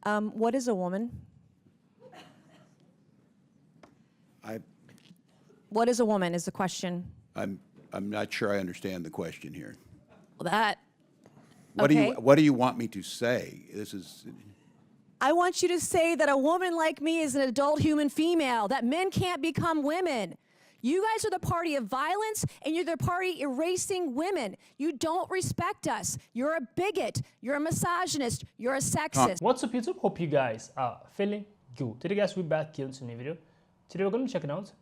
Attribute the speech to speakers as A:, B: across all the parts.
A: What is a woman? What is a woman is the question.
B: I'm not sure I understand the question here.
A: Well, that,
B: What do you want me to say? This is
A: I want you to say that a woman like me is an adult human female, that men can't become women. You guys are the party of violence, and you're the party erasing women. You don't respect us. You're a bigot. You're a misogynist. You're a sexist.
C: What's up, YouTube? Hope you guys are feeling good. Today, guys, we're back here to a new video. Today, we're going to be checking out,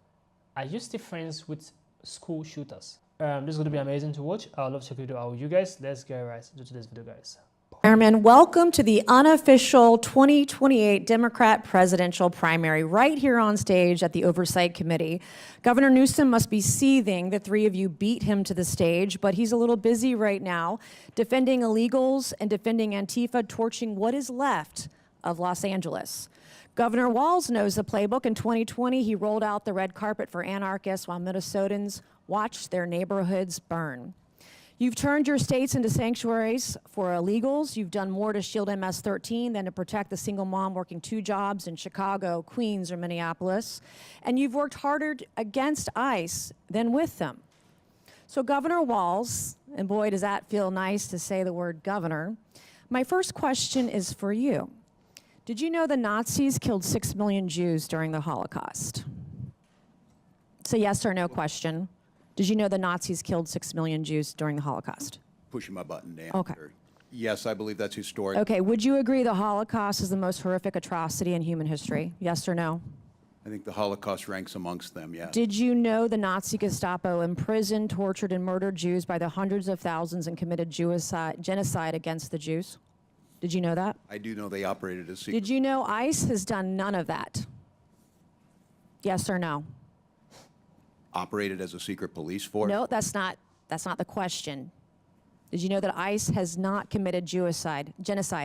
C: are you still friends with school shooters? This is going to be amazing to watch. I would love to check the video out with you guys. Let's get right into today's video, guys.
A: Chairman, welcome to the unofficial 2028 Democrat presidential primary right here on stage at the Oversight Committee. Governor Newsom must be seething. The three of you beat him to the stage, but he's a little busy right now defending illegals and defending Antifa, torching what is left of Los Angeles. Governor Walz knows the playbook. In 2020, he rolled out the red carpet for anarchists while Minnesotans watched their neighborhoods burn. You've turned your states into sanctuaries for illegals. You've done more to shield MS-13 than to protect the single mom working 2 jobs in Chicago, Queens, or Minneapolis. And you've worked harder against ICE than with them. So Governor Walz, and boy, does that feel nice to say the word governor, my first question is for you. Did you know the Nazis killed 6 million Jews during the Holocaust? It's a yes or no question. Did you know the Nazis killed 6 million Jews during the Holocaust?
B: pushing my button to
A: Okay.
B: answer. Yes, I believe that's historic.
A: Okay, would you agree the Holocaust is the most horrific atrocity in human history? Yes or no?
B: I think the Holocaust ranks amongst them, yes.
A: Did you know the Nazi Gestapo imprisoned, tortured, and murdered Jews by the hundreds of thousands and committed genocide against the Jews? Did you know that?
B: I do know they operated as secret.
A: Did you know ICE has done none of that? Yes or no?
B: Operated as a secret police force?
A: No, that's not the question. Did you know that ICE has not committed genocide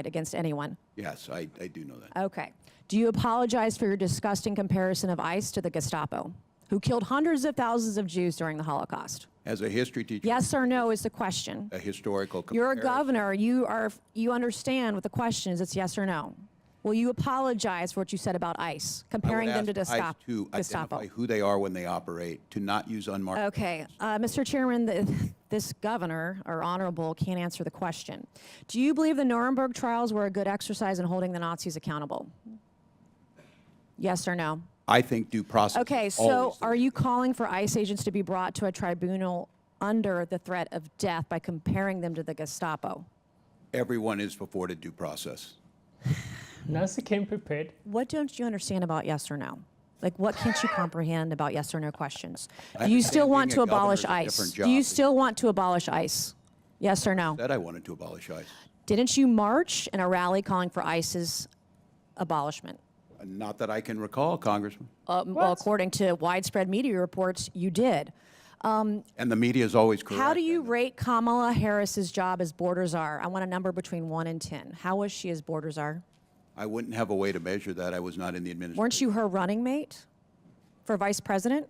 A: against anyone?
B: Yes, I do know that.
A: Okay. Do you apologize for your disgusting comparison of ICE to the Gestapo, who killed hundreds of thousands of Jews during the Holocaust?
B: As a history teacher,
A: Yes or no is the question.
B: a historical
A: You're a
B: comparison.
A: governor. You understand what the question is. It's yes or no. Will you apologize for what you said about ICE, comparing them to
B: I would ask ICE to
A: Gestapo?
B: identify who they are when they operate, to not use unmarked.
A: Okay, Mr. Chairman, this governor, or honorable, can't answer the question. Do you believe the Nuremberg trials were a good exercise in holding the Nazis accountable? Yes or no?
B: I think due process.
A: Okay,
B: is
A: so
B: always the
A: are
B: way.
A: you calling for ICE agents to be brought to a tribunal under the threat of death by comparing them to the Gestapo?
B: Everyone is afforded due process.
C: Nancy came prepared.
A: What don't you understand about yes or no? Like, what can't you comprehend about yes or no questions?
B: I
A: Do you
B: understand
A: still want
B: being
A: to
B: a governor
A: abolish
B: is a
A: ICE?
B: different
A: Do you
B: job.
A: still want to abolish ICE? Yes or no?
B: Said I wanted to abolish ICE.
A: Didn't you march in a rally calling for ICE's abolishment?
B: Not that I can recall, Congressman.
A: Well, according to widespread media reports, you did.
B: And the media is always correct.
A: How do you
B: and
A: rate Kamala Harris's job as border czar? I want a number between 1 and 10. How was she as border czar?
B: I wouldn't have a way to measure that. I was not in the administration.
A: Weren't you her running mate for vice president?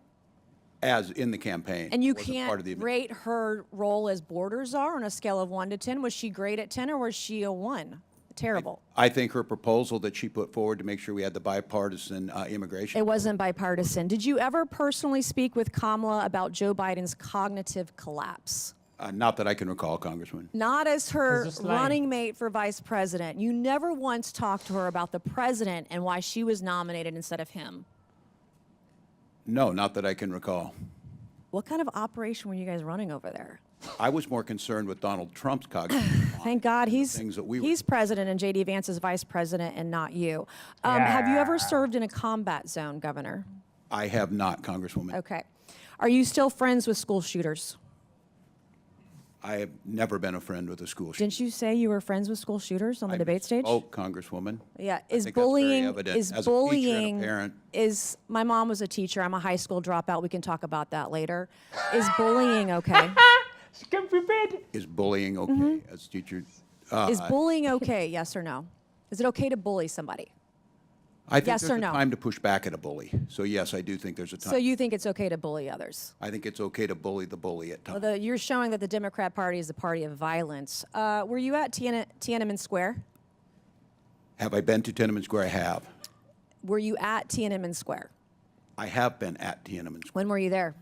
B: As in the campaign.
A: And you
B: wasn't
A: can't
B: part of the
A: rate her role as border czar on a scale of 1 to 10. Was she great at 10 or was she a 1? Terrible.
B: I think her proposal that she put forward to make sure we had the bipartisan immigration.
A: It wasn't bipartisan. Did you ever personally speak with Kamala about Joe Biden's cognitive collapse?
B: Not that I can recall, Congressman.
A: Not as her
C: It's just lying.
A: running mate for vice president. You never once talked to her about the president and why she was nominated instead of him.
B: No, not that I can recall.
A: What kind of operation were you guys running over there?
B: I was more concerned with Donald Trump's cognitive decline
A: Thank God
B: than the
A: he's
B: things that we were.
A: president and J.D. Vance is vice president and not you. Have you ever served in a combat zone, Governor?
B: I have not, Congresswoman.
A: Okay. Are you still friends with school shooters?
B: I have never been a friend with a school shooter.
A: Didn't you say you were friends with school shooters on the debate stage?
B: Oh, Congresswoman.
A: Yeah.
B: I
A: Is
B: think that's very
A: bullying
B: evident.
A: is
B: As a teacher and a
A: bullying
B: parent.
A: is my mom was a teacher. I'm a high school dropout. We can talk about that later. Is bullying okay?
C: She came prepared.
B: Is bullying okay
A: Mm-hmm.
B: as teachers?
A: Is bullying okay? Yes or no? Is it okay to bully somebody?
B: I think
A: yes
B: there's
A: or
B: a
A: no?
B: time to push back at a bully. So yes, I do think there's a time.
A: So you think it's okay to bully others?
B: I think it's okay to bully the bully at times.
A: Well, you're showing that the Democrat Party is the party of violence. Were you at Tiananmen Square?
B: Have I been to Tiananmen Square? I have.
A: Were you at Tiananmen Square?
B: I have been at Tiananmen Square.
A: When were you there?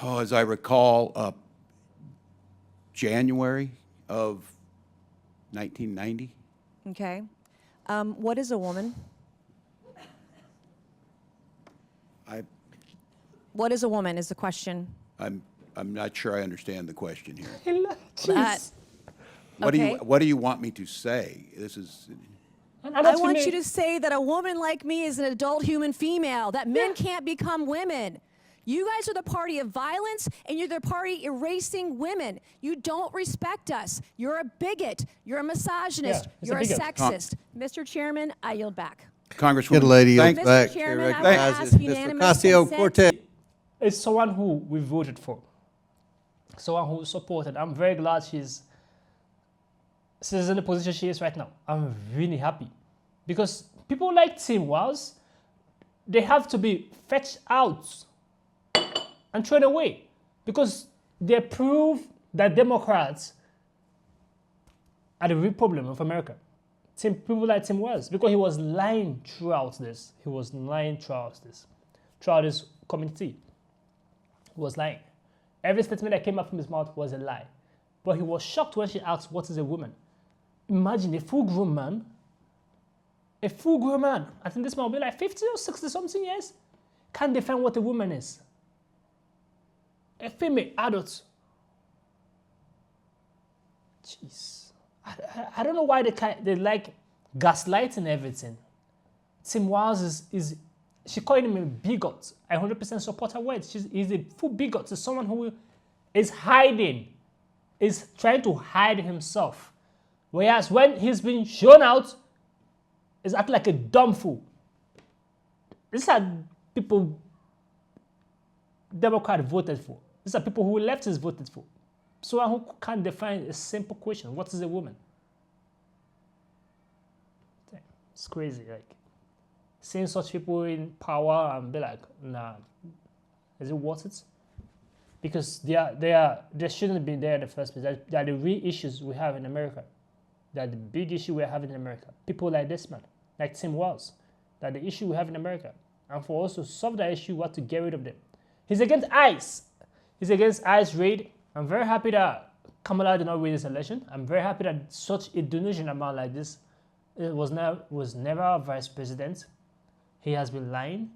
B: Oh, as I recall, January of 1990.
A: Okay. What is a woman? What is a woman is the question.
B: I'm not sure I understand the question here.
C: Jeez.
A: Okay.
B: What do you want me to say? This is.
A: I want you to say that a woman like me is an adult human female, that men can't become women. You guys are the party of violence, and you're the party erasing women. You don't respect us. You're a bigot. You're a misogynist.
C: Yeah,
A: you're a
C: bigot.
A: sexist. Mr. Chairman, I yield back.
B: Congresswoman.
D: Good lady,
B: thank-
D: yields back.
A: Mr. Chairman,
D: She
A: I would ask
D: recognizes
A: unanimous
D: Mr.
A: consent.
D: Ocasio-Cortez.
C: It's someone who we voted for, someone who supported. I'm very glad she's in the position she is right now. I'm really happy because people like Tim Walz, they have to be fetched out and thrown away because they prove that Democrats are the real problem of America. People like Tim Walz, because he was lying throughout this. He was lying throughout this community. He was lying. Every statement that came out from his mouth was a lie. But he was shocked when she asked, what is a woman? Imagine a full-grown man, I think this man will be like 50 or 60 something years, can't define what a woman is. A female adult. Jeez. I don't know why they like gaslighting everything. Tim Walz is she called him a bigot. I 100% support her words. He's a full bigot. He's someone who is hiding, is trying to hide himself. Whereas when he's been shown out, he's acting like a dumb fool. These are people Democrat voted for. These are people who leftists voted for. Someone who can't define a simple question. What is a woman? It's crazy. Like, seeing such people in power and be like, nah, is it worth it? Because they shouldn't be there in the first place. They are the real issues we have in America. They are the big issue we're having in America. People like this man, like Tim Walz, that the issue we have in America. And for us to solve that issue, we have to get rid of them. He's against ICE. He's against ICE raid. I'm very happy that Kamala did not win this election. I'm very happy that such a donation amount like this was never a vice president. He has been lying.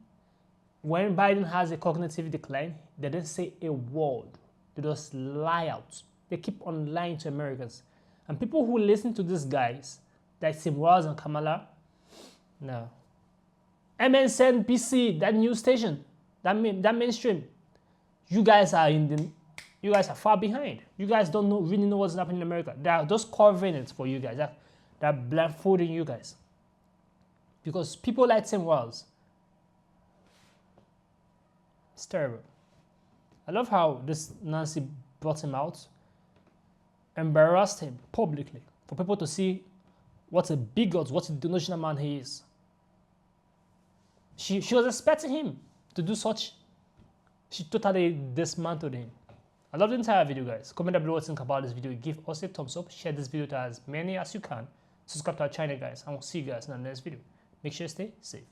C: When Biden has a cognitive decline, they don't say a word. They just lie out. They keep on lying to Americans. And people who listen to these guys, like Tim Walz and Kamala, no. MSNBC, that news station, that mainstream, you guys are far behind. You guys don't really know what's happening in America. They are just covering it for you guys. They're blindfolding you guys. Because people like Tim Walz, it's terrible. I love how this Nancy brought him out, embarrassed him publicly for people to see what a bigot, what a delusional man he is. She was expecting him to do such. She totally dismantled him. I love the entire video, guys. Comment down below what you think about this video. Give us a thumbs up. Share this video to as many as you can. Subscribe to our channel, guys. And we'll see you guys in the next video. Make sure you stay safe.